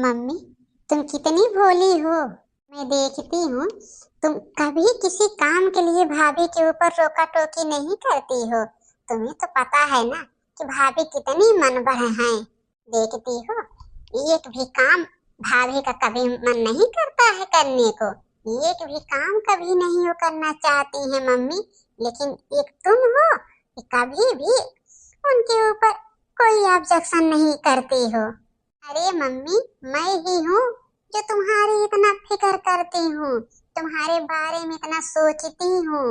Mummy, तुम कितनी भोली हो। मैं देखती हूँ तुम कभी किसी काम के लिए भाभी के ऊपर रोका टोकी नहीं करती हो। तुम्हें तो पता है ना कि भाभी कितनी मनबड़ हैं। देखती हो एक भी काम भाभी का कभी मन नहीं करता है करने को। एक भी काम कभी नहीं वो करना चाहती है मम्मी, लेकिन एक तुम हो कि कभी भी उनके ऊपर कोई ऑब्जेक्शन नहीं करती हो। अरे मम्मी, मैं ही हूँ जो तुम्हारी इतना फिक्र करती हूँ, तुम्हारे बारे में इतना सोचती हूँ।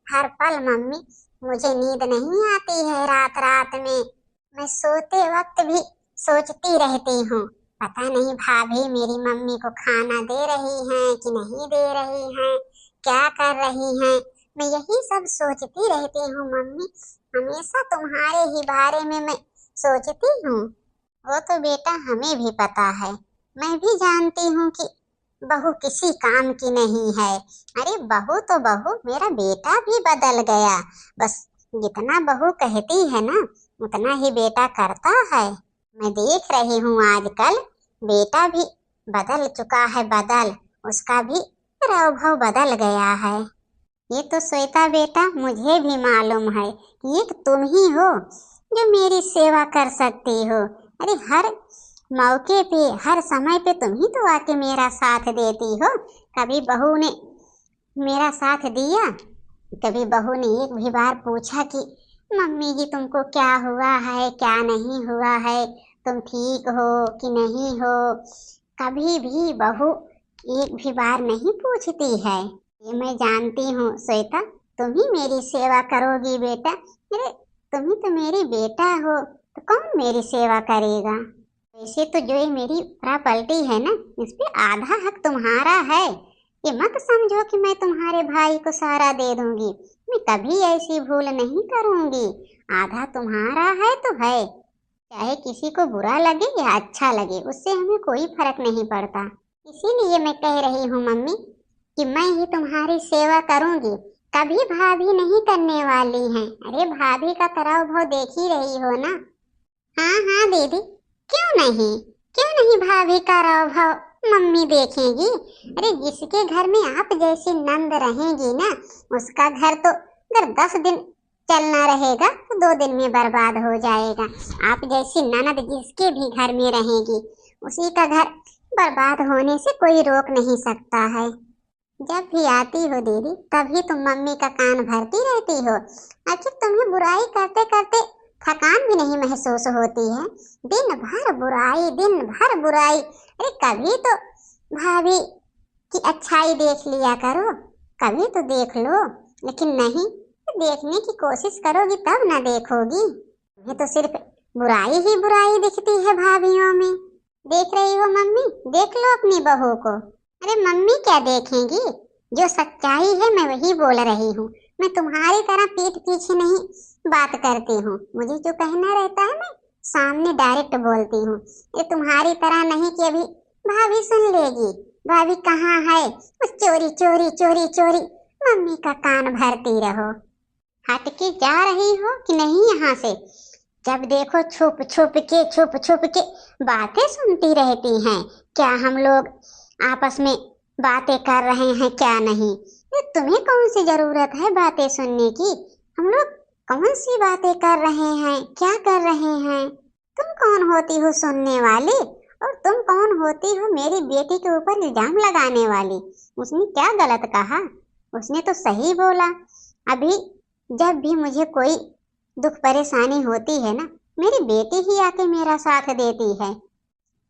हर पल मम्मी मुझे नींद नहीं आती है, रात रात में मैं सोते वक्त भी सोचती रहती हूँ, पता नहीं भाभी मेरी मम्मी को खाना दे रही हैं कि नहीं दे रही हैं, क्या कर रही हैं। मैं यही सब सोचती रहती हूँ मम्मी, हमेशा तुम्हारे ही बारे में मैं सोचती हूँ। वो तो बेटा हमें भी पता है, मैं भी जानती हूँ कि बहू किसी काम की नहीं है। अरे बहू तो बहू, मेरा बेटा भी बदल गया। बस जितना बहू कहती है ना उतना ही बेटा करता है। मैं देख रही हूँ आजकल बेटा भी बदल चुका है, उसका भी रवभव बदल गया है। ये तो श्वेता बेटा मुझे भी मालूम है कि एक तुम ही हो जो मेरी सेवा कर सकती हो। अरे हर मौके पे हर समय पे तुम ही तो आके मेरा साथ देती हो। कभी बहू ने मेरा साथ दिया, कभी बहू ने एक भी बार पूछा कि मम्मी जी तुमको क्या हुआ है, क्या नहीं हुआ है, तुम ठीक हो कि नहीं हो। कभी भी बहू एक भी बार नहीं पूछती है। ये मैं जानती हूँ श्वेता, तुम ही मेरी सेवा करोगी बेटा। अरे तुम ही तो मेरी बेटा हो, तो कौन मेरी सेवा करेगा। वैसे तो जो ये मेरी प्रॉपर्टी है ना, इस पे आधा हक तुम्हारा है। ये मत समझो कि मैं तुम्हारे भाई को सारा दे दूंगी, मैं कभी ऐसी भूल नहीं करूंगी। आधा तुम्हारा है तो है, चाहे किसी को बुरा लगे या अच्छा लगे, उससे हमें कोई फर्क नहीं पड़ता। इसीलिए मैं कह रही हूँ मम्मी कि मैं ही तुम्हारी सेवा करूंगी, कभी भाभी नहीं करने वाली हैं। अरे भाभी का कराव भाव देख ही रही हो ना। हाँ हाँ दीदी, क्यों नहीं भाभी का कराव भाव मम्मी देखेगी। अरे जिसके घर में आप जैसी नंद रहेगी ना, उसका घर तो अगर 10 दिन चलना रहेगा तो 2 दिन में बर्बाद हो जाएगा। आप जैसी ननद जिसके भी घर में रहेगी, उसी का घर बर्बाद होने से कोई रोक नहीं सकता है। जब भी आती हो दीदी तभी तुम मम्मी का कान भरती रहती हो। आखिर तुम्हें बुराई करते करते थकान भी नहीं महसूस होती है। दिन भर बुराई, दिन भर बुराई। अरे कभी तो भाभी की अच्छाई देख लिया करो, कभी तो देख लो। लेकिन नहीं, देखने की कोशिश करोगी तब ना देखोगी। तुम्हें तो सिर्फ बुराई ही बुराई दिखती है भाभीियों में। देख रही हो मम्मी, देख लो अपनी बहू को। अरे मम्मी क्या देखेंगी, जो सच्चाई है मैं वही बोल रही हूँ। मैं तुम्हारी तरह पीठ पीछे नहीं बात करती हूँ, मुझे जो कहना रहता है मैं सामने डायरेक्ट बोलती हूँ। ये तुम्हारी तरह नहीं कि अभी भाभी सुन लेगी, भाभी कहाँ है, बस चोरी चोरी चोरी चोरी मम्मी का कान भरती रहो। हट के जा रही हो कि नहीं यहाँ से। जब देखो छुप छुप के बातें सुनती रहती हैं। क्या हम लोग आपस में बातें कर रहे हैं क्या नहीं। तुम्हें कौन सी जरूरत है बातें सुनने की। हम लोग कौन सी बातें कर रहे हैं, क्या कर रहे हैं। तुम कौन होती हो सुनने वाली, और तुम कौन होती हो मेरी बेटी के ऊपर इल्जाम लगाने वाली। उसने क्या गलत कहा, उसने तो सही बोला। अभी जब भी मुझे कोई दुख परेशानी होती है ना, मेरी बेटी ही आके मेरा साथ देती है।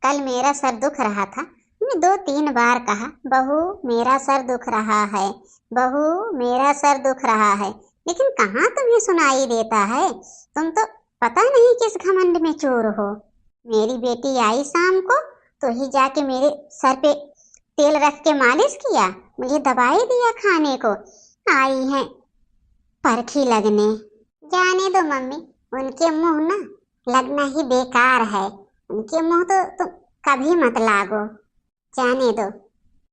कल मेरा सर दुख रहा था, मैं 2-3 बार कहा बहू मेरा सर दुख रहा है, बहू मेरा सर दुख रहा है, लेकिन कहाँ तुम्हें सुनाई देता है। तुम तो पता नहीं किस घमंड में चोर हो। मेरी बेटी आई शाम को तो ही जाके मेरे सर पे तेल रख के मालिश किया, मुझे दवाई दिया खाने को। आई हैं परखी लगने। जाने दो मम्मी, उनके मुंह ना लगना ही बेकार है, उनके मुंह तो तुम कभी मत लागो, जाने दो।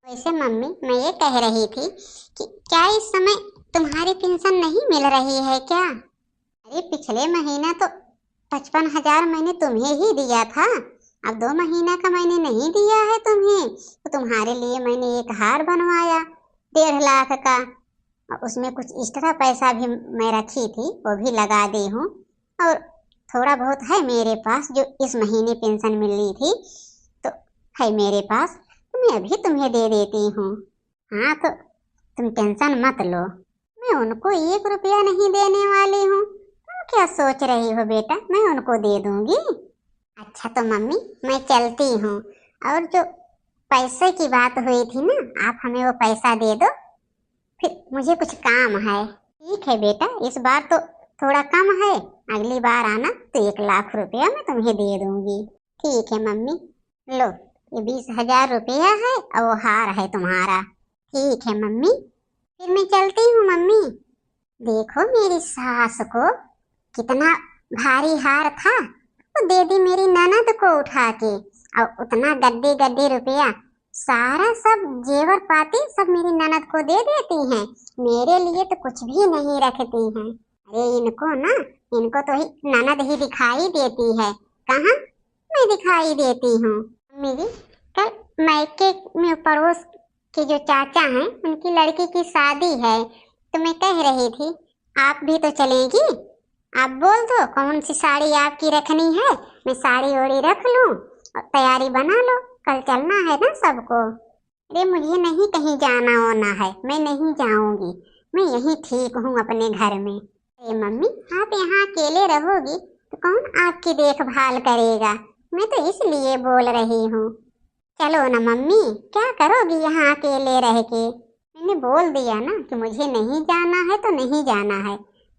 वैसे मम्मी मैं ये कह रही थी कि क्या इस समय तुम्हारी पेंशन नहीं मिल रही है क्या। अरे पिछले महीना तो 55,000 मैंने तुम्हें ही दिया था, अब 2 महीना का मैंने नहीं दिया है तुम्हें, तो तुम्हारे लिए मैंने एक हार बनवाया 1.5 लाख का, और उसमें कुछ एक्स्ट्रा पैसा भी मैं रखी थी, वो भी लगा दी हूँ। और थोड़ा बहुत है मेरे पास जो इस महीने पेंशन मिल रही थी, तो है मेरे पास, तो मैं अभी तुम्हें दे देती हूँ। हाँ तो तुम टेंशन मत लो, मैं उनको 1 रुपया नहीं देने वाली हूँ। तुम क्या सोच रही हो बेटा, मैं उनको दे दूंगी। अच्छा तो मम्मी मैं चलती हूँ, और जो पैसे की बात हुई थी ना, आप हमें वो पैसा दे दो, फिर मुझे कुछ काम है। ठीक है बेटा, इस बार तो थोड़ा कम है, अगली बार आना तो 1 लाख रुपया मैं तुम्हें दे दूंगी। ठीक है मम्मी, लो ये 20,000 रुपया है और वो हार है तुम्हारा। ठीक है मम्मी, फिर मैं चलती हूँ मम्मी। देखो मेरी सास को कितना भारी हार था, वो दे दी मेरी ननद को उठा के, और उतना गद्दे गद्दे रुपया सारा सब जेवर पाती सब मेरी ननद को दे देती हैं, मेरे लिए तो कुछ भी नहीं रखती हैं। अरे इनको ना, इनको तो ही ननद ही दिखाई देती है, कहाँ मैं दिखाई देती हूँ। मम्मी जी, कल मायके में पड़ोस के जो चाचा हैं उनकी लड़की की शादी है, तो मैं कह रही थी आप भी तो चलेंगी। आप बोल दो कौन सी साड़ी आपकी रखनी है, मैं साड़ी ओड़ी रख लूं और तैयारी बना लो, कल चलना है ना सबको। अरे मुझे नहीं कहीं जाना होना है, मैं नहीं जाऊंगी, मैं यहीं ठीक हूँ अपने घर में। अरे मम्मी आप यहाँ अकेले रहोगी तो कौन आपकी देखभाल करेगा, मैं तो इसलिए बोल रही हूँ। चलो ना मम्मी, क्या करोगी यहाँ अकेले रह के। मैंने बोल दिया ना कि मुझे नहीं जाना है तो नहीं जाना है,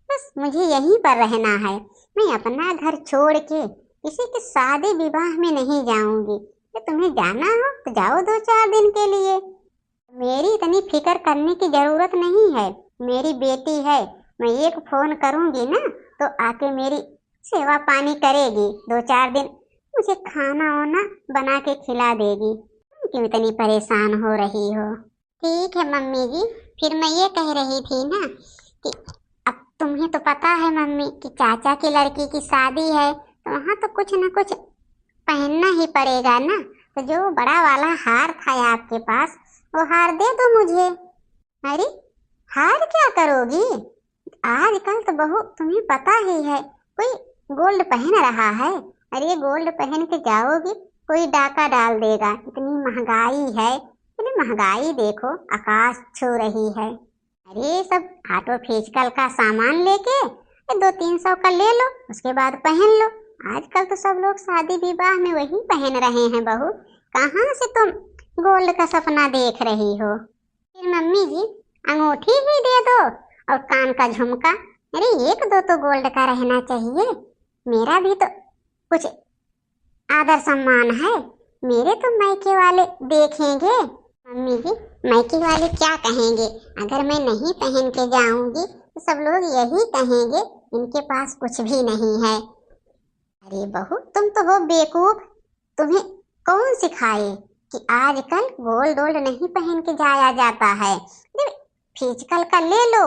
बस मुझे यहीं पर रहना है, मैं अपना घर छोड़ के किसी के शादी विवाह में नहीं जाऊंगी। तो तुम्हें जाना हो तो जाओ 2-4 दिन के लिए, मेरी इतनी फिक्र करने की जरूरत नहीं है। मेरी बेटी है, मैं एक फोन करूंगी ना तो आके मेरी सेवा पानी करेगी, 2-4 दिन मुझे खाना वाना बना के खिला देगी। तुम क्यों इतनी परेशान हो रही हो। ठीक है मम्मी जी, फिर मैं ये कह रही थी ना कि अब तुम्हें तो पता है मम्मी कि चाचा की लड़की की शादी है, तो वहाँ तो कुछ ना कुछ पहनना ही पड़ेगा ना, तो जो बड़ा वाला हार था आपके पास वो हार दे दो मुझे। अरे हार क्या करोगी, आजकल तो बहू तुम्हें पता ही है कोई गोल्ड पहन रहा है। अरे गोल्ड पहन के जाओगी कोई डाका डाल देगा, इतनी महंगाई है, इतनी महंगाई देखो आकाश छू रही है। अरे सब ऑटो फिजिकल का सामान लेके 200-300 का ले लो, उसके बाद पहन लो। आजकल तो सब लोग शादी विवाह में वही पहन रहे हैं बहू, कहाँ से तुम गोल्ड का सपना देख रही हो। फिर मम्मी जी अंगूठी भी दे दो और कान का झुमका, अरे 1-2 तो गोल्ड का रहना चाहिए, मेरा भी तो कुछ आदर सम्मान है, मेरे तो मायके वाले देखेंगे। मम्मी जी मायके वाले क्या कहेंगे, अगर मैं नहीं पहन के जाऊंगी तो सब लोग यही कहेंगे इनके पास कुछ भी नहीं है। अरे बहू तुम तो हो बेवकूफ, तुम्हें कौन सिखाए कि आजकल गोल्ड वोल्ड नहीं पहन के जाया जाता है। फिजिकल का ले लो,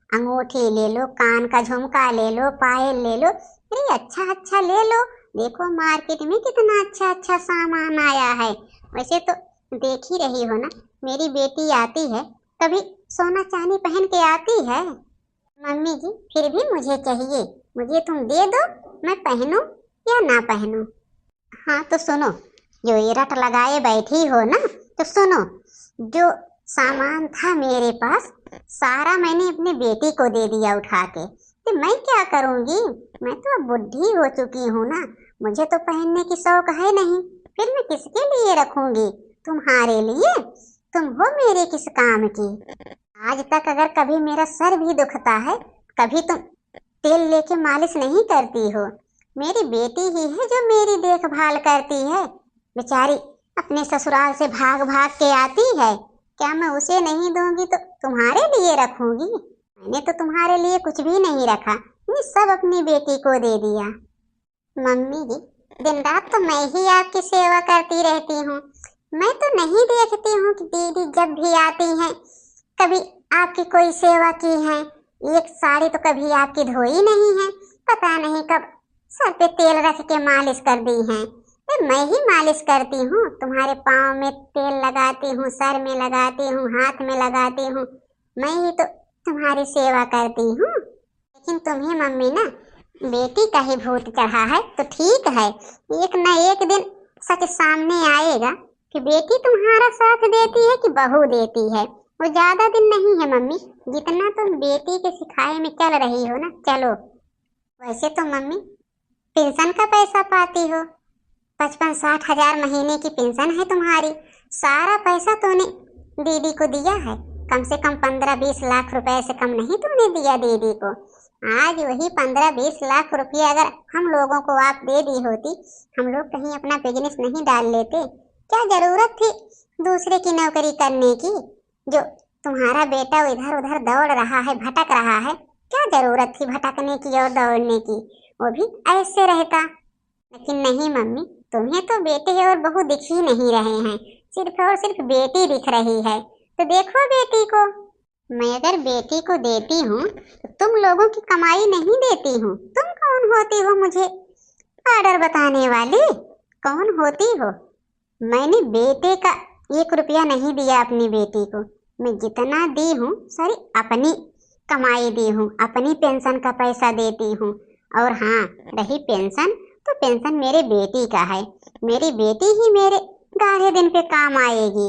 अंगूठी ले लो, कान का झुमका ले लो, पायल ले लो, अरे अच्छा अच्छा ले लो। देखो मार्केट में कितना अच्छा अच्छा सामान आया है। वैसे तो देख ही रही हो ना, मेरी बेटी आती है कभी सोना चांदी पहन के आती है। मम्मी जी फिर भी मुझे चाहिए, मुझे तुम दे दो, मैं पहनूं या ना पहनूं। हाँ तो सुनो, जो ये रट लगाए बैठी हो ना, तो सुनो, जो सामान था मेरे पास सारा मैंने अपनी बेटी को दे दिया उठा के, तो मैं क्या करूंगी, मैं तो अब बुढ़ी हो चुकी हूँ ना, मुझे तो पहनने की शौक है नहीं, फिर मैं किसके लिए रखूंगी, तुम्हारे लिए, तुम हो मेरे किस काम की। आज तक अगर कभी मेरा सर भी दुखता है, कभी तुम तेल लेके मालिश नहीं करती हो, मेरी बेटी ही है जो मेरी देखभाल करती है, बेचारी अपने ससुराल से भाग भाग के आती है, क्या मैं उसे नहीं दूंगी तो तुम्हारे लिए रखूंगी। मैंने तो तुम्हारे लिए कुछ भी नहीं रखा, मैंने सब अपनी बेटी को दे दिया। मम्मी जी दिन रात तो मैं ही आपकी सेवा करती रहती हूँ, मैं तो नहीं देखती हूँ कि दीदी जब भी आती हैं कभी आपकी कोई सेवा की है, एक साड़ी तो कभी आपकी धोई नहीं है, पता नहीं कब सर पे तेल रख के मालिश कर दी है, मैं ही मालिश करती हूँ, तुम्हारे पाँव में तेल लगाती हूँ, सर में लगाती हूँ, हाथ में लगाती हूँ, मैं ही तो तुम्हारी सेवा करती हूँ। लेकिन तुम्हें मम्मी ना बेटी का ही भूत चढ़ा है। तो ठीक है, एक न एक दिन सच सामने आएगा कि बेटी तुम्हारा साथ देती है कि बहू देती है। वो ज्यादा दिन नहीं है मम्मी, जितना तुम बेटी के सिखाए में चल रही हो ना, चलो। वैसे तो मम्मी पेंशन का पैसा पाती हो, 55-60 हजार महीने की पेंशन है तुम्हारी। सारा पैसा तूने दीदी को दिया है, कम से कम 15-20 लाख रुपए से कम नहीं तूने दिया दीदी को। आज वही 15-20 लाख रुपये अगर हम लोगों को आप दे दी होती, हम लोग कहीं अपना बिजनेस नहीं डाल लेते? क्या जरूरत थी दूसरे की नौकरी करने की? जो तुम्हारा बेटा इधर उधर दौड़ रहा है, भटक रहा है, क्या जरूरत थी भटकने की और दौड़ने की? वो भी ऐसे रहता। लेकिन नहीं मम्मी, तुम्हें तो बेटे और बहू दिख ही नहीं रहे हैं, सिर्फ और सिर्फ बेटी दिख रही है। तो देखो बेटी को। मैं अगर बेटी को देती हूँ तो तुम लोगों की कमाई नहीं देती हूँ। तुम कौन होती हो मुझे ऑर्डर बताने वाली? कौन होती हो? मैंने बेटे का 1 रुपया नहीं दिया अपनी बेटी को। मैं जितना दी हूँ सारी अपनी कमाई दी हूँ, अपनी पेंशन का पैसा देती हूँ। और हाँ, रही पेंशन तो पेंशन मेरे बेटी का है। मेरी बेटी ही मेरे गाढ़े दिन पे काम आएगी।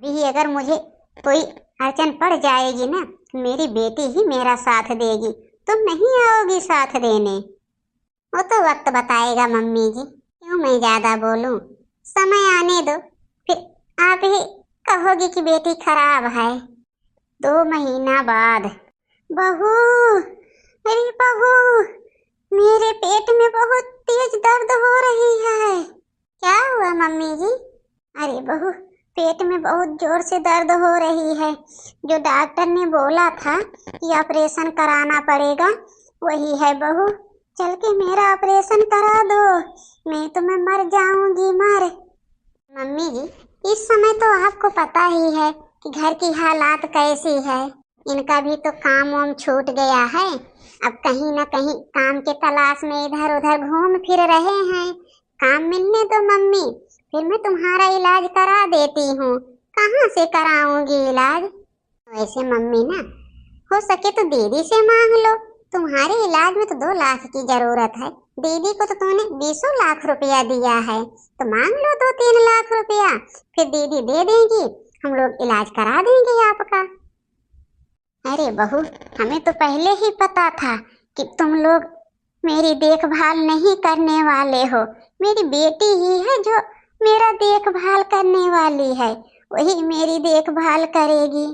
अभी अगर मुझे कोई अड़चन पड़ जाएगी ना, मेरी बेटी ही मेरा साथ देगी, तुम नहीं आओगी साथ देने। वो तो वक्त बताएगा मम्मी जी, क्यों मैं ज्यादा बोलूं? समय आने दो, फिर आप ही कहोगी कि बेटी खराब है। 2 महीना बाद। बहू, मेरी बहू, मेरे पेट में बहुत तेज दर्द हो रही है। क्या हुआ मम्मी जी? अरे बहू, पेट में बहुत जोर से दर्द हो रही है। जो डॉक्टर ने बोला था कि ऑपरेशन कराना पड़ेगा, वही है बहू। चल के मेरा ऑपरेशन करा दो, नहीं तो मैं मर जाऊंगी, मर। मम्मी जी, इस समय तो आपको पता ही है कि घर की हालात कैसी है। इनका भी तो काम वाम छूट गया है। अब कहीं ना कहीं काम के तलाश में इधर उधर घूम फिर रहे हैं। काम मिलने दो मम्मी, फिर मैं तुम्हारा इलाज करा देती हूँ। कहाँ से कराऊंगी इलाज? वैसे मम्मी ना, हो सके तो दीदी से मांग लो। तुम्हारे इलाज में तो 2 लाख की जरूरत है। दीदी को तो तुमने 20 लाख रुपया दिया है, तो मांग लो 2-3 लाख रुपया, फिर दीदी दे देगी, हम लोग इलाज करा देंगे आपका। अरे बहू, हमें तो पहले ही पता था कि तुम लोग मेरी देखभाल नहीं करने वाले हो। मेरी बेटी ही है जो मेरा देखभाल करने वाली है, वही मेरी देखभाल करेगी।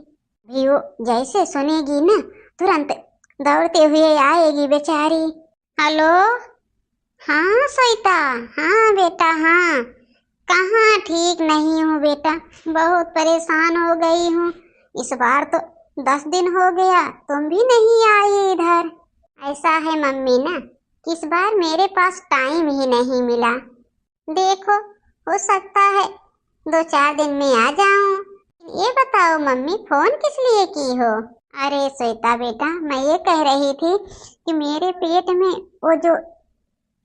भी वो जैसे सुनेगी ना, तुरंत दौड़ते हुए आएगी बेचारी। हेलो, हाँ श्वेता, हाँ बेटा, हाँ। कहाँ ठीक नहीं हूँ बेटा, बहुत परेशान हो गई हूँ। इस बार तो 10 दिन हो गया, तुम भी नहीं आई इधर। ऐसा है मम्मी ना, इस बार मेरे पास टाइम ही नहीं मिला। देखो, हो सकता है 2-4 दिन में आ जाऊं। ये बताओ मम्मी, फोन किस लिए की हो? अरे श्वेता बेटा, मैं ये कह रही थी कि मेरे पेट में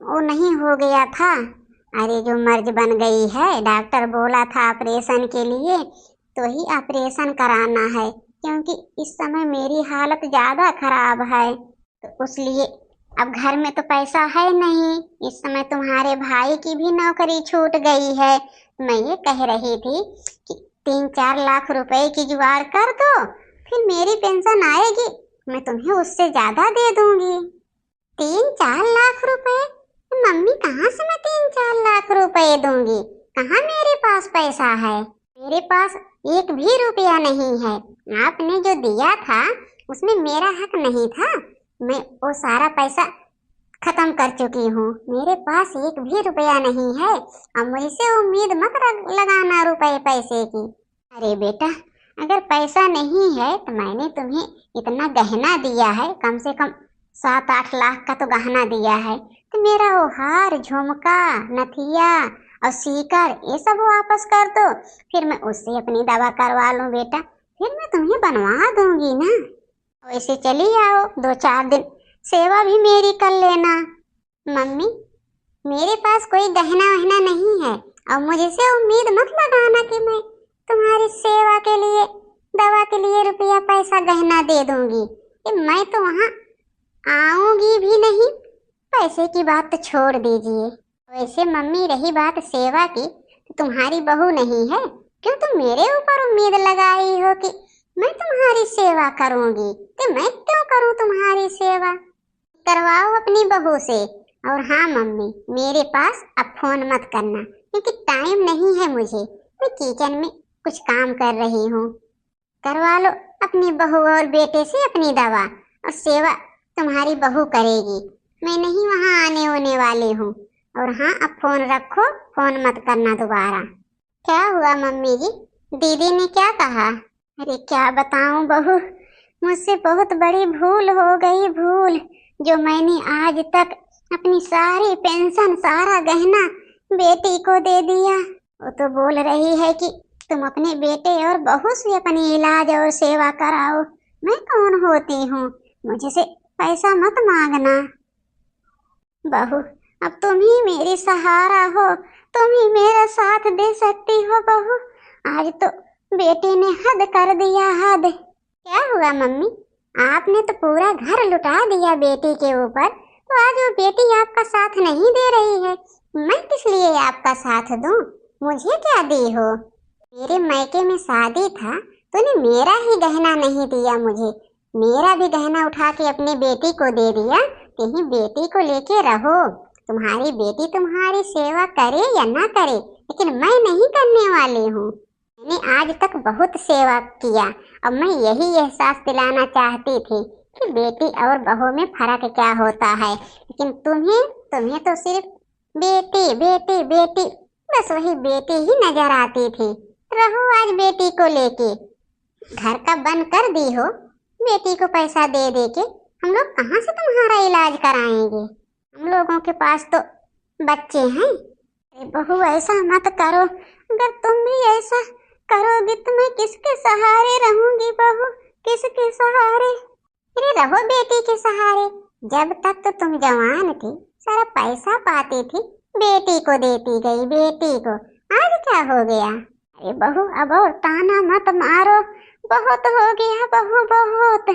वो नहीं हो गया था। अरे जो मर्ज बन गई है, डॉक्टर बोला था ऑपरेशन के लिए, तो ही ऑपरेशन कराना है, क्योंकि इस समय मेरी हालत ज़्यादा खराब है। तो उसलिए अब घर में तो पैसा है नहीं। इस समय तुम्हारे भाई की भी नौकरी छूट गई है। मैं ये कह रही थी कि 3-4 लाख रुपए की जुगाड़ कर दो, फिर मेरी पेंशन आएगी, मैं तुम्हें उससे ज़्यादा दे दूंगी। 3-4 लाख रुपए? मम्मी, कहाँ से मैं 3-4 लाख रुपए दूंगी? कहाँ मेरे पास पैसा है? मेरे पास 1 भी रुपया नहीं है। आपने जो दिया था उसमें मेरा हक नहीं था। मैं वो सारा पैसा खत्म कर चुकी हूँ। मेरे पास 1 भी रुपया नहीं है। अब मुझसे उम्मीद मत लगाना रुपए पैसे की। अरे बेटा, अगर पैसा नहीं है तो मैंने तुम्हें इतना गहना दिया है, कम से कम 7-8 लाख का तो गहना दिया है। तो मेरा वो हार, झुमका, नथिया और सीकर, ये सब वापस कर दो, फिर मैं उससे अपनी दवा करवा लूँ बेटा, फिर मैं तुम्हें बनवा दूंगी ना। वैसे चली आओ, 2-4 दिन सेवा भी मेरी कर लेना। मम्मी, मेरे पास कोई गहना वहना नहीं है और मुझसे उम्मीद मत लगाना कि मैं तुम्हारी सेवा के लिए, दवा के लिए रुपया पैसा गहना दे दूंगी। कि मैं तो वहाँ आऊंगी भी नहीं। पैसे की बात तो छोड़ दीजिए। वैसे मम्मी, रही बात सेवा की, तो तुम्हारी बहू नहीं है, क्यों तुम मेरे ऊपर उम्मीद लगाई हो कि मैं तुम्हारी सेवा करूंगी? कि मैं क्यों करूं तुम्हारी सेवा? करवाओ अपनी बहू से। और हाँ मम्मी, मेरे पास अब फोन मत करना, क्योंकि टाइम नहीं है मुझे। मैं किचन में कुछ काम कर रही हूँ। करवा लो अपनी बहू और बेटे से अपनी दवा, और सेवा तुम्हारी बहू करेगी। मैं नहीं वहाँ आने होने वाली हूँ। और हाँ, अब फोन रखो, फोन मत करना दोबारा। क्या हुआ मम्मी जी? दीदी ने क्या कहा? अरे क्या बताऊं बहू, मुझसे बहुत बड़ी भूल हो गई। भूल जो मैंने आज तक अपनी सारी पेंशन, सारा गहना बेटी को दे दिया। वो तो बोल रही है कि तुम अपने बेटे और बहू से अपनी इलाज और सेवा कराओ। मैं कौन होती हूँ मुझसे पैसा मत मांगना। बहू, अब तुम ही मेरी सहारा हो, तुम ही मेरा साथ दे सकती हो बहू। आज तो बेटे ने हद कर दिया, हद। क्या हुआ मम्मी? आपने तो पूरा घर लुटा दिया बेटी के ऊपर, तो आज वो बेटी आपका साथ नहीं दे रही है। मैं किस लिए आपका साथ दूं? मुझे क्या दी हो? मेरे मायके में शादी था, तूने मेरा ही गहना नहीं दिया मुझे। मेरा भी गहना उठा के अपनी बेटी को दे दिया। कहीं बेटी को लेके रहो। तुम्हारी बेटी तुम्हारी सेवा करे या ना करे, लेकिन मैं नहीं करने वाली हूँ। मैंने आज तक बहुत सेवा किया, अब मैं यही एहसास दिलाना चाहती थी कि बेटी और बहू में फर्क क्या होता है। लेकिन तुम्हें तो सिर्फ बेटी बेटी बेटी, बस वही बेटी ही नजर आती थी। रहो आज बेटी को लेके। घर का बंद कर दी हो, बेटी को पैसा दे दे के हम लोग कहाँ से तुम्हारा इलाज कराएंगे? हम लोगों के पास तो बच्चे हैं। बहू ऐसा मत करो, अगर तुम भी ऐसा करोगी तो मैं किसके सहारे रहूंगी बहू, किसके सहारे? अरे रहो बेटी के सहारे। जब तक तो तुम जवान थी, सारा पैसा पाती थी, बेटी को देती गई, बेटी को। आज क्या हो गया? अरे बहू, अब और ताना मत मारो, बहुत हो गया बहू, बहुत।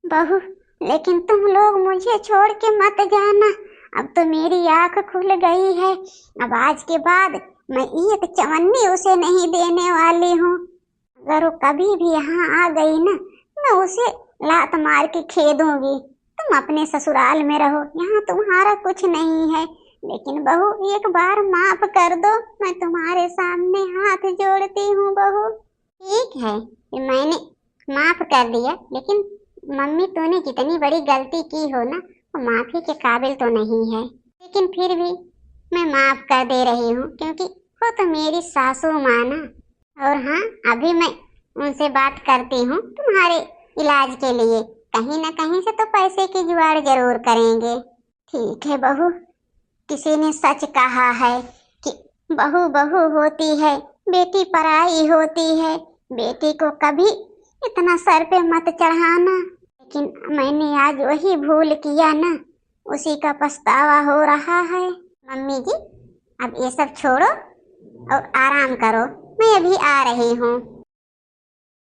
बहू, लेकिन तुम लोग मुझे छोड़ के मत जाना। अब तो मेरी आंख खुल गई है। अब आज के बाद मैं एक चवन्नी उसे नहीं देने वाली हूँ। अगर वो कभी भी यहाँ आ गई ना, मैं उसे लात मार के खेदूंगी। तुम अपने ससुराल में रहो, यहाँ तुम्हारा कुछ नहीं है। लेकिन बहू, एक बार माफ कर दो, मैं तुम्हारे सामने हाथ जोड़ती हूँ बहू। ठीक है, मैंने माफ कर दिया, लेकिन मम्मी तूने जितनी बड़ी गलती की हो ना, वो माफी के काबिल तो नहीं है। लेकिन फिर भी मैं माफ कर दे रही हूँ, क्योंकि वो तो मेरी सासू माँ ना। और हाँ, अभी मैं उनसे बात करती हूँ तुम्हारे इलाज के लिए। कहीं ना कहीं से तो पैसे की जुगाड़ जरूर करेंगे। ठीक है बहू, किसी ने सच कहा है कि बहू बहू होती है, बेटी पराई होती है। बेटी को कभी इतना सर पे मत चढ़ाना। लेकिन मैंने आज वही भूल किया ना, उसी का पछतावा हो रहा है। मम्मी जी, अब ये सब छोड़ो और आराम करो, मैं अभी आ रही हूँ।